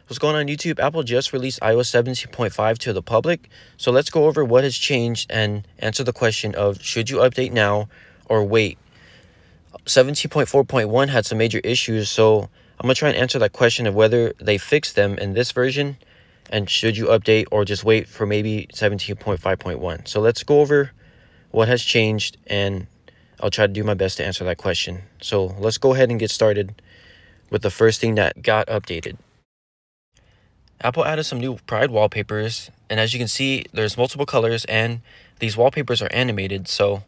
What's going on YouTube? Apple just released iOS 17.5 to the public. So let's go over what has changed and answer the question of should you update now or wait? 17.4.1 had some major issues, so I'm going to try and answer that question of whether they fixed them in this version and should you update or just wait for maybe 17.5.1. So let's go over what has changed and I'll try to do my best to answer that question. So let's go ahead and get started with the first thing that got updated. Apple added some new Pride wallpapers, and as you can see, there's multiple colors, and these wallpapers are animated, so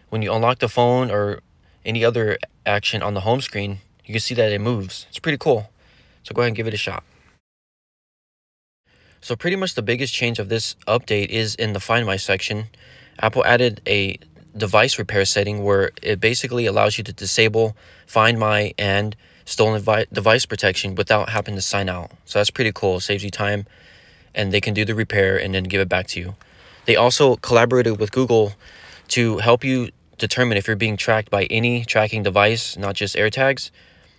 when you unlock the phone or any other action on the home screen, you can see that it moves. It's pretty cool, so go ahead and give it a shot. So pretty much the biggest change of this update is in the Find My section. Apple added a device repair setting where it basically allows you to disable Find My and stolen device protection without having to sign out. So that's pretty cool. It saves you time, and they can do the repair and then give it back to you. They also collaborated with Google to help you determine if you're being tracked by any tracking device, not just AirTags.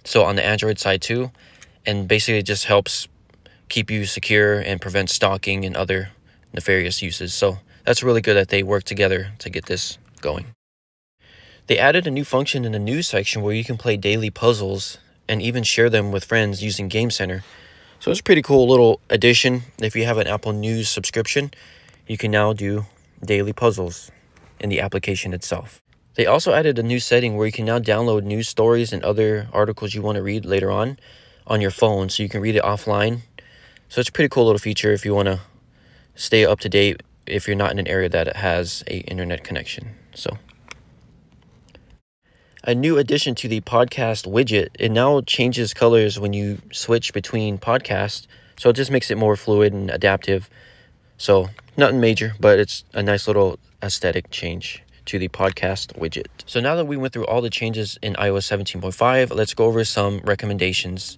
So on the Android side too, and basically it just helps keep you secure and prevent stalking and other nefarious uses. So that's really good that they work together to get this going. They added a new function in the news section where you can play daily puzzles and even share them with friends using Game Center. So it's a pretty cool little addition. If you have an Apple News subscription, you can now do daily puzzles in the application itself. They also added a new setting where you can now download news stories and other articles you want to read later on your phone, so you can read it offline. So it's a pretty cool little feature if you want to stay up to date if you're not in an area that has an internet connection. So a new addition to the podcast widget, it now changes colors when you switch between podcasts, so it just makes it more fluid and adaptive. So nothing major, but it's a nice little aesthetic change to the podcast widget. So now that we went through all the changes in iOS 17.5, let's go over some recommendations.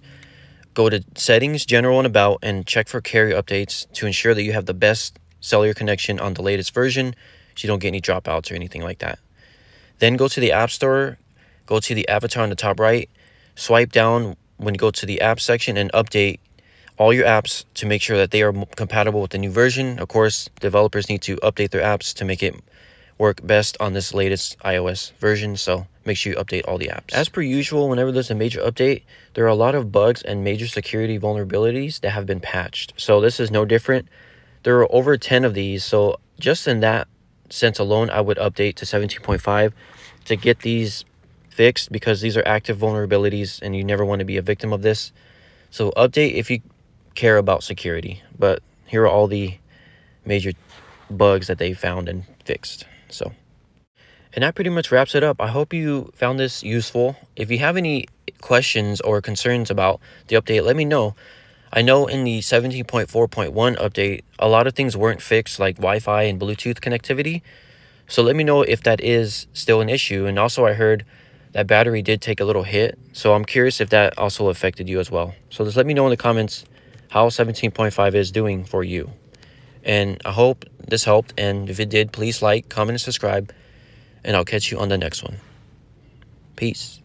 Go to Settings, General and About, and check for carrier updates to ensure that you have the best cellular connection on the latest version so you don't get any dropouts or anything like that. Then go to the App Store, go to the avatar on the top right, swipe down when you go to the app section and update all your apps to make sure that they are compatible with the new version. Of course, developers need to update their apps to make it work best on this latest iOS version, so make sure you update all the apps. As per usual, whenever there's a major update, there are a lot of bugs and major security vulnerabilities that have been patched. So this is no different. There are over 10 of these, so just in that sense alone, I would update to 17.5 to get these fixed, because these are active vulnerabilities and you never want to be a victim of this. So update if you care about security, but here are all the major bugs that they found and fixed. So, and that pretty much wraps it up. I hope you found this useful. If you have any questions or concerns about the update, let me know. I know in the 17.4.1 update, a lot of things weren't fixed, like Wi-Fi and Bluetooth connectivity. So let me know if that is still an issue. And also I heard that battery did take a little hit, so I'm curious if that also affected you as well. So just let me know in the comments how 17.5 is doing for you. And I hope this helped, and if it did, please like, comment, and subscribe, and I'll catch you on the next one. Peace.